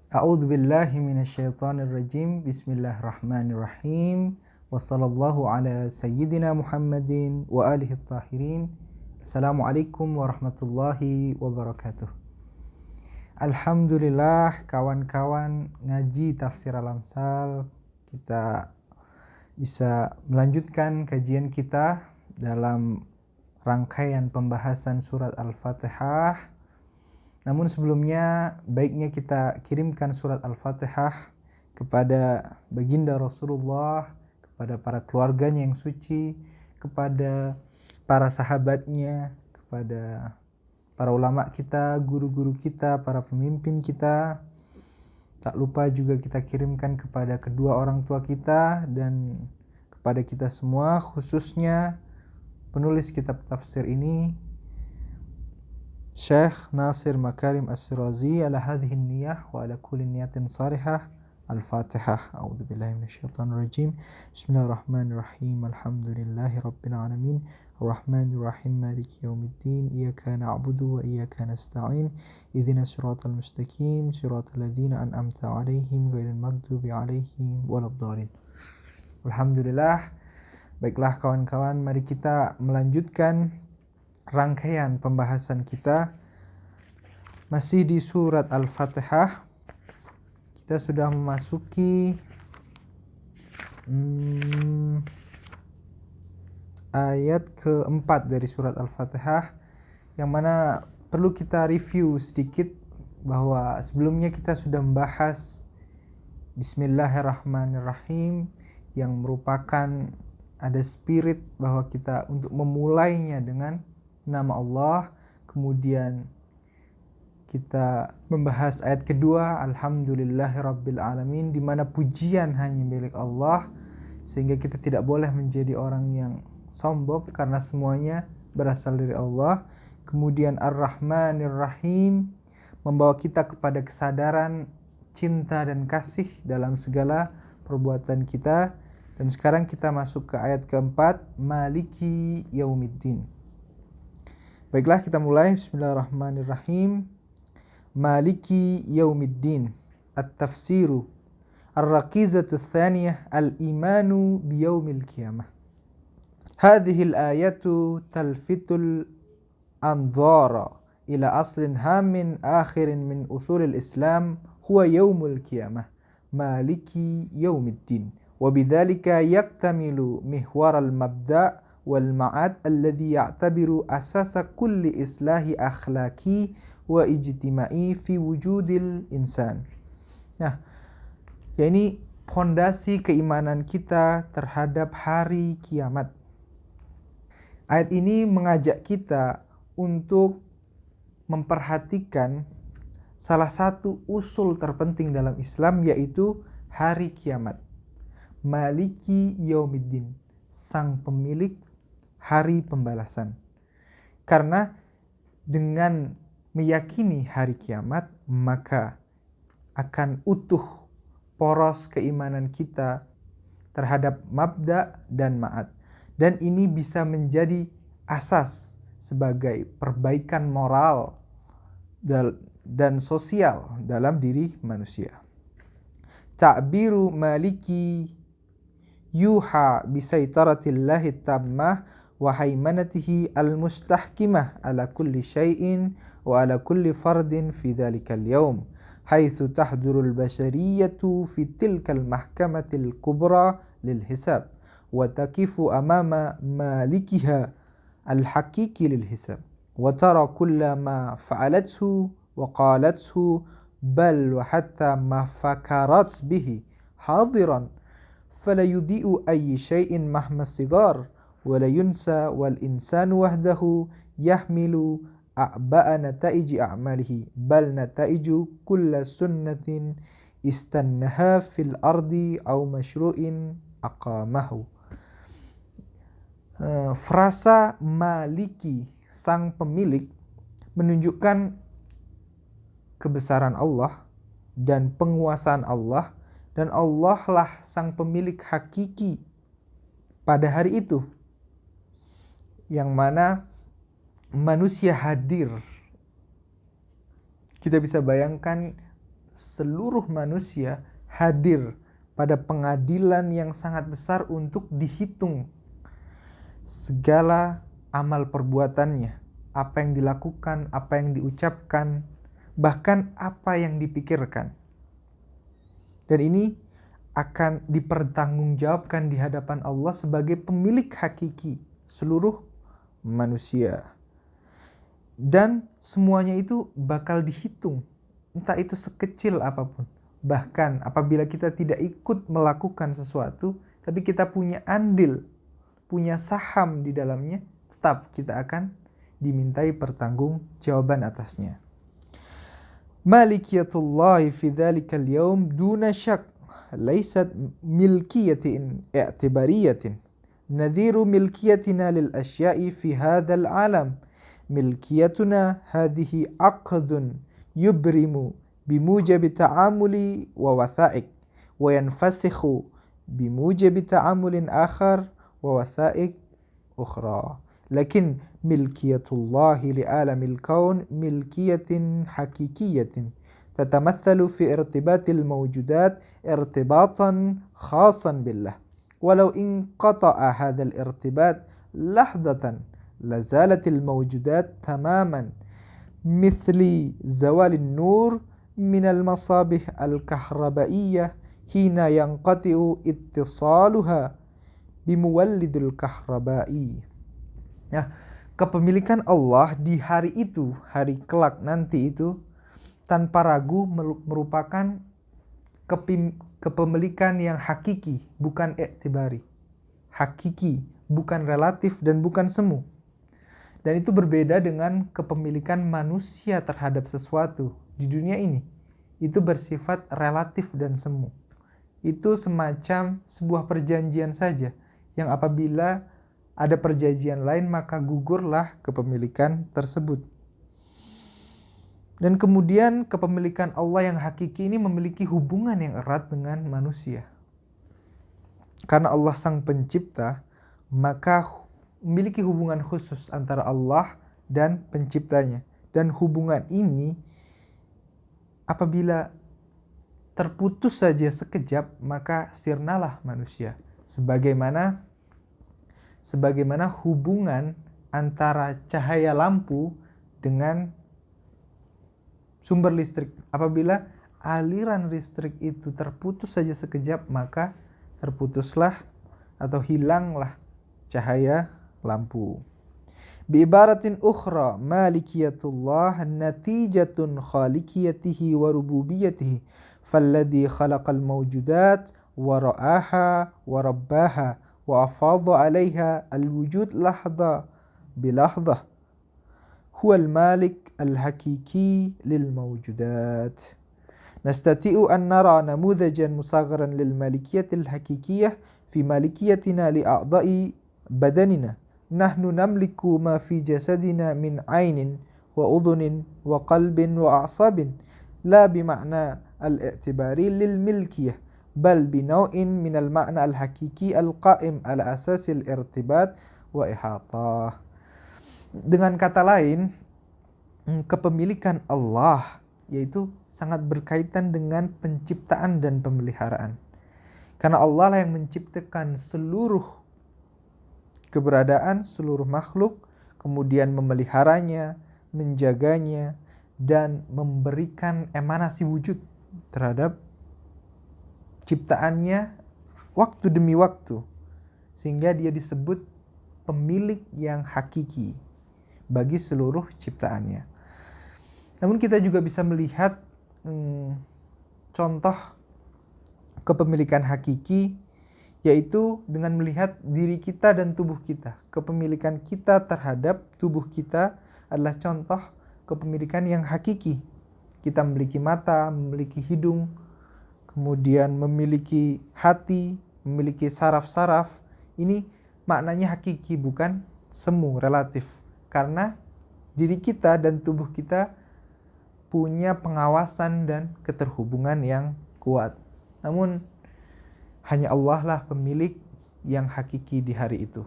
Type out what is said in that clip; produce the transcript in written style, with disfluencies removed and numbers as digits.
A'udzu billahi minasyaitonir rajim. Bismillahirrahmanirrahim. Wassallallahu ala sayyidina Muhammadin wa alihi tahirin. Assalamualaikum warahmatullahi wabarakatuh. Alhamdulillah, kawan-kawan ngaji tafsir Al-Amsal, kita bisa melanjutkan kajian kita dalam rangkaian pembahasan surat Al-Fatihah. Namun sebelumnya baiknya kita kirimkan surat Al-Fatihah kepada baginda Rasulullah, kepada para keluarganya yang suci, kepada para sahabatnya, kepada para ulama kita, guru-guru kita, para pemimpin kita. Tak lupa juga kita kirimkan kepada kedua orang tua kita dan kepada kita semua, khususnya penulis kitab tafsir ini, Syekh Nasir Makarim As-Sirazi, ala hadhihi niyah wa ala kulli niyatin salihah. Al-Fatihah. A'udzu billahi minasyaitonir rajim. Bismillahirrahmanirrahim. Alhamdulillahi rabbil alamin. Arrahmanir rahim. Maliki yaumiddin. Iyyaka na'budu wa iyyaka nasta'in. Ihdinas siratal mustaqim. Siratal ladzina an'amta 'alaihim ghairil maghdubi 'alaihim waladdallin. Alhamdulillah. Baiklah kawan-kawan, mari kita melanjutkan rangkaian pembahasan kita masih di surat Al-Fatihah. Kita sudah memasuki ayat keempat dari surat Al-Fatihah, yang mana perlu kita review sedikit bahwa sebelumnya kita sudah membahas Bismillahirrahmanirrahim, yang merupakan ada spirit bahwa kita untuk memulainya dengan nama Allah. Kemudian kita membahas ayat kedua, Alhamdulillahirabbil alamin, di mana pujian hanya milik Allah, sehingga kita tidak boleh menjadi orang yang sombong karena semuanya berasal dari Allah. Kemudian Ar-Rahmanir Rahim, membawa kita kepada kesadaran cinta dan kasih dalam segala perbuatan kita. Dan sekarang kita masuk ke ayat keempat, Maliki Yaumiddin. Baiklah, kita mulai. Bismillahirrahmanirrahim. Maliki Yaumiddin. At-tafsiru. Ar-raqizatu thaniyah. Al-imanu biyaumil qiyamah. Hadhihi al-ayatu talfitul anzara ila aslin hamin akhirin min usulil Islam huwa yaumul qiyamah. Maliki Yaumiddin. Wabidzalika yaktamilu mihwaral mabda' wal ma'ad alladhi ya'tabiru asasa kulli islahi akhlaki wa ijtima'i fi wujudil insan. Nah, ya ini fondasi keimanan kita terhadap hari kiamat. Ayat ini mengajak kita untuk memperhatikan salah satu usul terpenting dalam Islam, yaitu hari kiamat. Maliki Yaumiddin, sang pemilik hari pembalasan. Karena dengan meyakini hari kiamat, maka akan utuh poros keimanan kita terhadap mabda dan ma'ad. Dan ini bisa menjadi asas sebagai perbaikan moral dan sosial dalam diri manusia. Ta'biru maliki yuha bisaitaratillahi tammah wa haimanatihi al-mustahkimah ala kulli syai'in wa ala kulli fardin fi dhalikal yawm haitsu tahdurul bashariyatu fi tilkal mahkamatil kubra lil hisab wa takifu amama malikiha al-haqiqi lil hisab wa tara kulla ma fa'alathu wa qalathu bal wa hatta ma fakarat bihi hadiran fala yudhi'u ayyi syai'in mahma sigar wala yunsa wal insanu wahdahu yahmilu a'ba'a nataiji a'malihi bal nataiju kulla sunnatin istannaha fil ardi aw masyru'in aqamahu. Frasa maliki, sang pemilik, menunjukkan kebesaran Allah dan penguasaan Allah, dan Allah lah sang pemilik hakiki pada hari itu, yang mana manusia hadir. Kita bisa bayangkan seluruh manusia hadir pada pengadilan yang sangat besar untuk dihitung segala amal perbuatannya, apa yang dilakukan, apa yang diucapkan, bahkan apa yang dipikirkan. Dan ini akan dipertanggungjawabkan di hadapan Allah sebagai pemilik hakiki seluruh manusia. Dan semuanya itu bakal dihitung, entah itu sekecil apapun. Bahkan apabila kita tidak ikut melakukan sesuatu, tapi kita punya andil, punya saham di dalamnya, tetap kita akan dimintai pertanggungjawaban atasnya. Malikiyatullahi fi dzalikal yaum duna syak, laysat milkiyatin i'tibariyatin. Nadhiru milkiyatina lil asya'i fi hadzal alam. Milkiyatuna hadhihi aqdun yubrimu bimujabi ta'amuli wa watha'ik wa yanfasikhu bimujabi ta'amulin akhar wa watha'ik ukhra. Lakin milkiyatullahi li'alamil kaun milkiyatin hakikiyatin tatamathalu fi irtibatil mawjudat irtibatan khasan billah. Walau inqata'a hadzal irtibat lahdatan lazalatil mawjudat tamaman مثل زوال النور من المصابيح الكهربائية حين ينقطع اتصالها بمولد الكهربائي. Nah, kepemilikan Allah di hari itu, hari kelak nanti itu, tanpa ragu merupakan kepemilikan yang hakiki, bukan i'tibari. Hakiki, bukan relatif dan bukan semu. Dan itu berbeda dengan kepemilikan manusia terhadap sesuatu di dunia ini. Itu bersifat relatif dan semu. Itu semacam sebuah perjanjian saja, yang apabila ada perjanjian lain maka gugurlah kepemilikan tersebut. Dan kemudian kepemilikan Allah yang hakiki ini memiliki hubungan yang erat dengan manusia. Karena Allah sang pencipta, maka memiliki hubungan khusus antara Allah dan penciptanya. Dan hubungan ini apabila terputus saja sekejap, maka sirnalah manusia. Sebagaimana hubungan antara cahaya lampu dengan sumber listrik. Apabila aliran listrik itu terputus saja sekejap, maka terputuslah atau hilanglah cahaya lampu. Biibaratin ukhra, malikiyatullah natijatun khalikiyatihi wa rububiyatihi, falladhi khalaqal mawjudat wa ra'aha wa rabbaha wa afadha 'alaiha al-wujud lahza bilahza, huwa al-malik al-hakiki lil mawjudat. Nastati'u an nara namudhajan musagharan lil malikiyatil hakikiyah fi malikiyatina li a'dha'i badanina. Nahnu namliku ma fi jasadina min ainin wa udhunin wa qalbin wa a'sabin, la bima'na al-i'tibari lil milkiyah, bal binaw'in min al-ma'na al-hakiki al-qa'im ala asasil irtibat wa ihatah. Dengan kata lain, kepemilikan Allah yaitu sangat berkaitan dengan penciptaan dan pemeliharaan. Karena Allah lah yang menciptakan seluruh keberadaan, seluruh makhluk, kemudian memeliharanya, menjaganya, dan memberikan emanasi wujud terhadap ciptaannya waktu demi waktu. Sehingga dia disebut pemilik yang hakiki bagi seluruh ciptaannya. Namun kita juga bisa melihat contoh kepemilikan hakiki, yaitu dengan melihat diri kita dan tubuh kita. Kepemilikan kita terhadap tubuh kita adalah contoh kepemilikan yang hakiki. Kita memiliki mata, memiliki hidung, kemudian memiliki hati, memiliki saraf-saraf. Ini maknanya hakiki, bukan semu, relatif. Karena diri kita dan tubuh kita punya pengawasan dan keterhubungan yang kuat. Namun hanya Allah lah pemilik yang hakiki di hari itu.